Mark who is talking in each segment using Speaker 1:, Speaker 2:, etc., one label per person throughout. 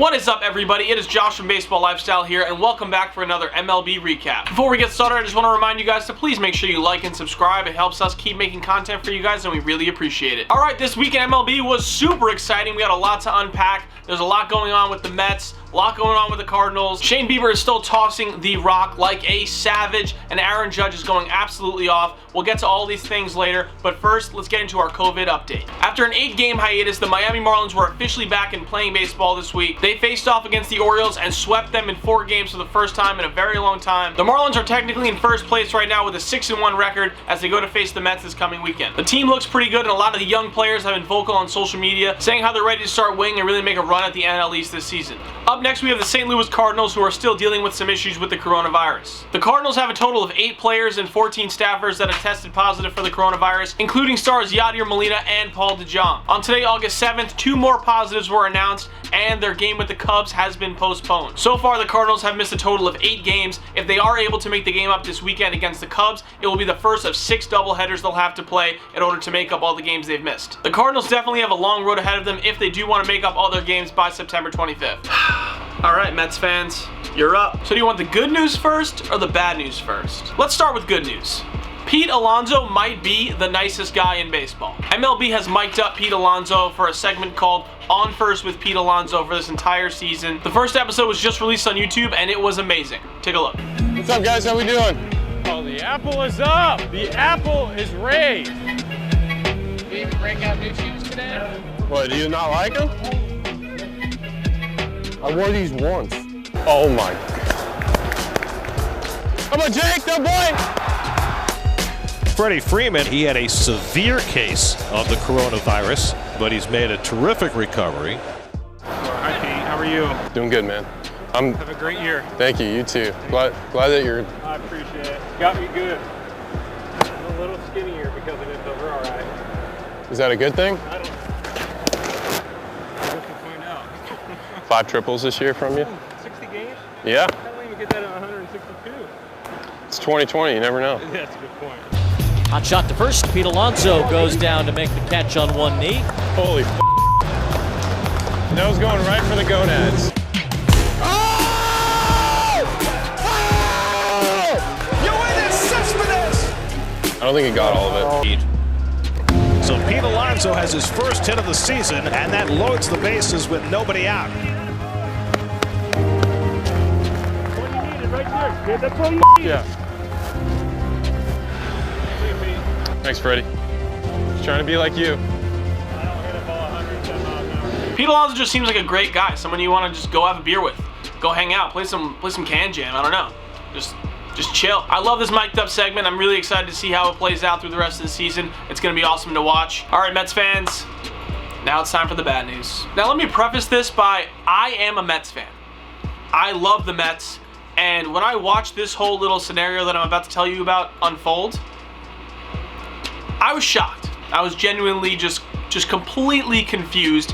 Speaker 1: What is up, everybody? It is Josh from Baseball Lifestyle here, and welcome back for another MLB recap. Before we get started, I just want to remind you guys to please make sure you like and subscribe. It helps us keep making content for you guys, and we really appreciate it. Alright, this week in MLB was super exciting. We got a lot to unpack. There's a lot going on with the Mets, a lot going on with the Cardinals. Shane Bieber is still tossing the rock like a savage, and Aaron Judge is going absolutely off. We'll get to all these things later, but first, let's get into our COVID update. After an 8-game hiatus, the Miami Marlins were officially back and playing baseball this week. They faced off against the Orioles and swept them in 4 games for the first time in a very long time. The Marlins are technically in first place right now with a 6-1 record as they go to face the Mets this coming weekend. The team looks pretty good, and a lot of the young players have been vocal on social media saying how they're ready to start winning and really make a run at the NL East this season. Up next, we have the St. Louis Cardinals, who are still dealing with some issues with the coronavirus. The Cardinals have a total of 8 players and 14 staffers that have tested positive for the coronavirus, including stars Yadier Molina and Paul DeJong. On today, August 7th, 2 more positives were announced, and their game with the Cubs has been postponed. So far, the Cardinals have missed a total of 8 games. If they are able to make the game up this weekend against the Cubs, it will be the first of 6 doubleheaders they'll have to play in order to make up all the games they've missed. The Cardinals definitely have a long road ahead of them if they do want to make up all their games by September 25th. Alright, Mets fans, you're up. So do you want the good news first or the bad news first? Let's start with good news. Pete Alonso might be the nicest guy in baseball. MLB has mic'd up Pete Alonso for a segment called On First with Pete Alonso for this entire season. The first episode was just released on YouTube, and it was amazing. Take a look.
Speaker 2: What's up, guys? How we doing?
Speaker 3: Oh, the apple is up. The apple is raised.
Speaker 4: Did you even break out new shoes today?
Speaker 2: What, do you not like them? I wore these once. Oh my. Come on, Jake, that boy!
Speaker 5: Freddie Freeman, he had a severe case of the coronavirus, but he's made a terrific recovery.
Speaker 3: Hi, Pete. How are you?
Speaker 2: Doing good, man.
Speaker 3: Have a great year.
Speaker 2: Thank you, you too. Glad that you're...
Speaker 3: I appreciate it. Got me good. I'm a little skinnier because of it, but we're all right.
Speaker 2: Is that a good thing?
Speaker 3: I don't know. We'll find out.
Speaker 2: 5 triples this year from you?
Speaker 3: 60 games?
Speaker 2: Yeah.
Speaker 3: I don't even get that at 162.
Speaker 2: It's 2020, you never know.
Speaker 3: That's a good point.
Speaker 6: Hot shot to first. Pete Alonso goes down to make the catch on one knee.
Speaker 2: Holy f***. That was going right for the gonads.
Speaker 5: Yoenis Cespedes!
Speaker 2: I don't think he got all of it.
Speaker 5: So Pete Alonso has his first hit of the season, and that loads the bases with nobody out.
Speaker 3: What you needed right there, kid. That's what you need.
Speaker 2: Yeah. Thanks, Freddie. Just trying to be like you.
Speaker 3: I don't hit a ball 110 miles an hour.
Speaker 1: Pete Alonso just seems like a great guy, someone you want to just go have a beer with, go hang out, play some can jam. I don't know, just chill. I love this mic'd up segment. I'm really excited to see how it plays out through the rest of the season. It's gonna be awesome to watch. All right, Mets fans, now it's time for the bad news. Now let me preface this by I am a Mets fan. I love the Mets, and when I watch this whole little scenario that I'm about to tell you about unfold, I was shocked. I was genuinely just completely confused.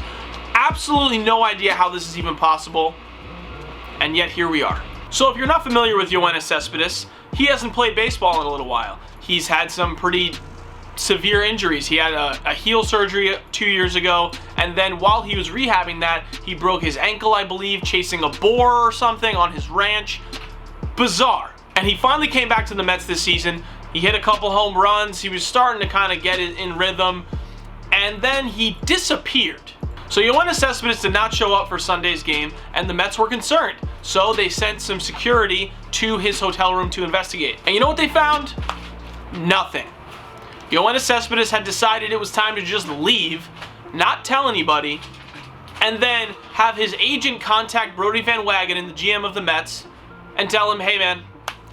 Speaker 1: Absolutely no idea how this is even possible. And yet here we are. So if you're not familiar with Yoenis Cespedes, he hasn't played baseball in a little while. He's had some pretty severe injuries. He had a heel surgery 2 years ago, and then while he was rehabbing that, he broke his ankle, I believe, chasing a boar or something on his ranch. Bizarre. And he finally came back to the Mets this season. He hit a couple home runs. He was starting to kind of get it in rhythm. And then he disappeared. So Yoenis Cespedes did not show up for Sunday's game, and the Mets were concerned. So they sent some security to his hotel room to investigate. And you know what they found? Nothing. Yoenis Cespedes had decided it was time to just leave, not tell anybody, and then have his agent contact Brodie Van Wagenen, the GM of the Mets, and tell him, hey man,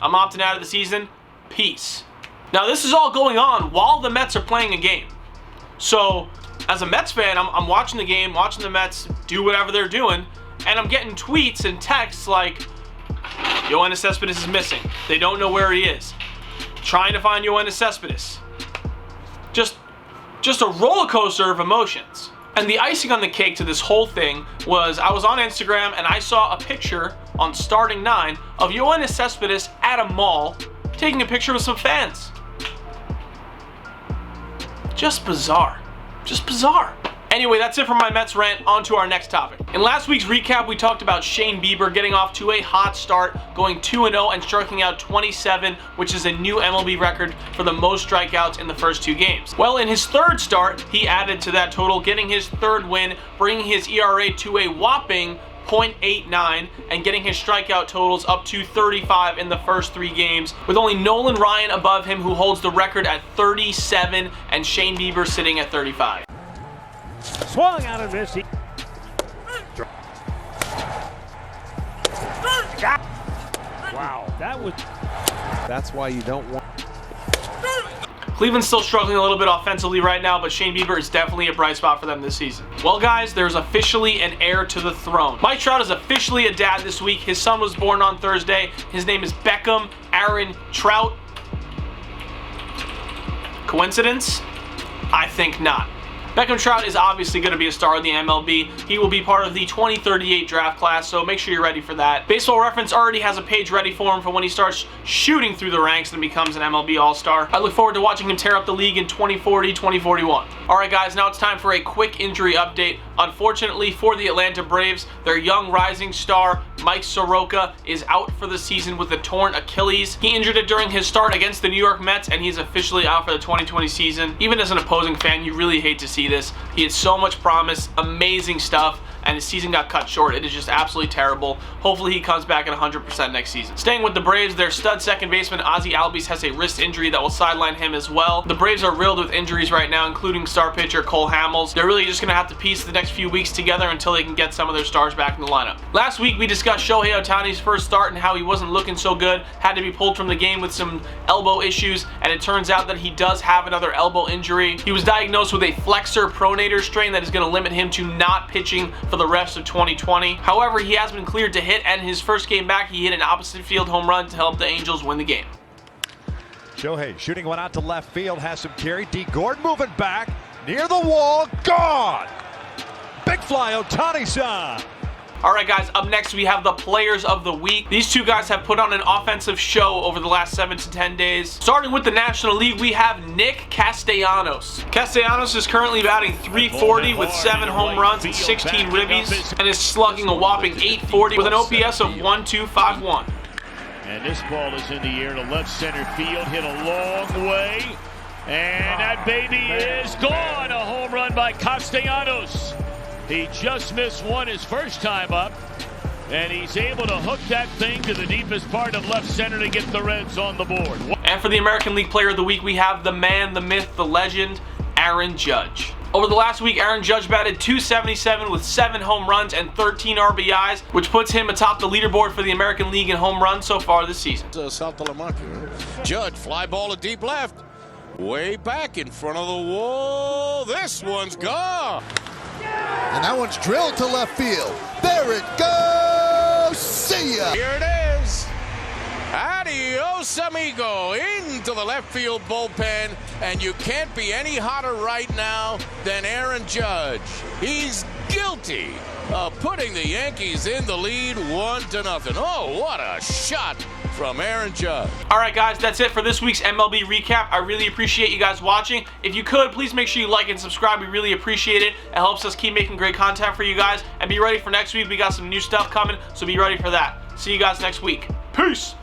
Speaker 1: I'm opting out of the season. Peace. Now this is all going on while the Mets are playing a game. So as a Mets fan, I'm watching the game, watching the Mets do whatever they're doing, and I'm getting tweets and texts like, Yoenis Cespedes is missing. They don't know where he is. Trying to find Yoenis Cespedes. Just a roller coaster of emotions. And the icing on the cake to this whole thing was I was on Instagram and I saw a picture on Starting 9 of Yoenis Cespedes at a mall taking a picture with some fans. Just bizarre. Just bizarre. Anyway, that's it for my Mets rant. On to our next topic. In last week's recap, we talked about Shane Bieber getting off to a hot start, going 2-0 and striking out 27, which is a new MLB record for the most strikeouts in the first 2 games. Well, in his third start, he added to that total, getting his third win, bringing his ERA to a whopping .89 and getting his strikeout totals up to 35 in the first 3 games, with only Nolan Ryan above him, who holds the record at 37, and Shane Bieber sitting at 35.
Speaker 7: Swung out of this. Wow, that's why you don't want.
Speaker 1: Cleveland's still struggling a little bit offensively right now, but Shane Bieber is definitely a bright spot for them this season. Well, guys, there's officially an heir to the throne. Mike Trout is officially a dad this week. His son was born on Thursday. His name is Beckham Aaron Trout. Coincidence? I think not. Beckham Trout is obviously going to be a star in the MLB. He will be part of the 2038 draft class, so make sure you're ready for that. Baseball Reference already has a page ready for him for when he starts shooting through the ranks and becomes an MLB All-Star. I look forward to watching him tear up the league in 2040, 2041. Alright guys, now it's time for a quick injury update. Unfortunately for the Atlanta Braves, their young rising star, Mike Soroka, is out for the season with a torn Achilles. He injured it during his start against the New York Mets, and he's officially out for the 2020 season. Even as an opposing fan, you really hate to see this. He had so much promise, amazing stuff, and his season got cut short. It is just absolutely terrible. Hopefully he comes back at 100% next season. Staying with the Braves, their stud second baseman Ozzy Albies has a wrist injury that will sideline him as well. The Braves are riddled with injuries right now, including star pitcher Cole Hamels. They're really just going to have to piece the next few weeks together until they can get some of their stars back in the lineup. Last week we discussed Shohei Ohtani's first start and how he wasn't looking so good, had to be pulled from the game with some elbow issues, and it turns out that he does have another elbow injury. He was diagnosed with a flexor pronator strain that is going to limit him to not pitching for the rest of 2020. However, he has been cleared to hit, and his first game back, he hit an opposite field home run to help the Angels win the game.
Speaker 8: Shohei shooting one out to left field, has some carry. D. Gordon moving back, near the wall, gone! Big fly, Ohtani-san!
Speaker 1: Alright guys, up next we have the Players of the Week. These two guys have put on an offensive show over the last 7 to 10 days. Starting with the National League, we have Nick Castellanos. Castellanos is currently batting .340 with 7 home runs and 16 ribbies, and is slugging a whopping .840 with an OPS of 1.251.
Speaker 9: And this ball is in the air to left center field, hit a long way, and that baby is gone. A home run by Castellanos. He just missed one his first time up, and he's able to hook that thing to the deepest part of left center to get the Reds on the board.
Speaker 1: And for the American League Player of the Week, we have the man, the myth, the legend, Aaron Judge. Over the last week, Aaron Judge batted .277 with 7 home runs and 13 RBIs, which puts him atop the leaderboard for the American League in home runs so far this season.
Speaker 10: Judge, fly ball to deep left. Way back in front of the wall. This one's gone.
Speaker 11: And that one's drilled to left field. There it goes. See ya.
Speaker 10: Here it is. Adios, amigo. Into the left field bullpen. And you can't be any hotter right now than Aaron Judge. He's guilty of putting the Yankees in the lead 1-0. Oh, what a shot from Aaron Judge.
Speaker 1: Alright guys, that's it for this week's MLB recap. I really appreciate you guys watching. If you could, please make sure you like and subscribe. We really appreciate it. It helps us keep making great content for you guys. And be ready for next week. We got some new stuff coming, so be ready for that. See you guys next week. Peace!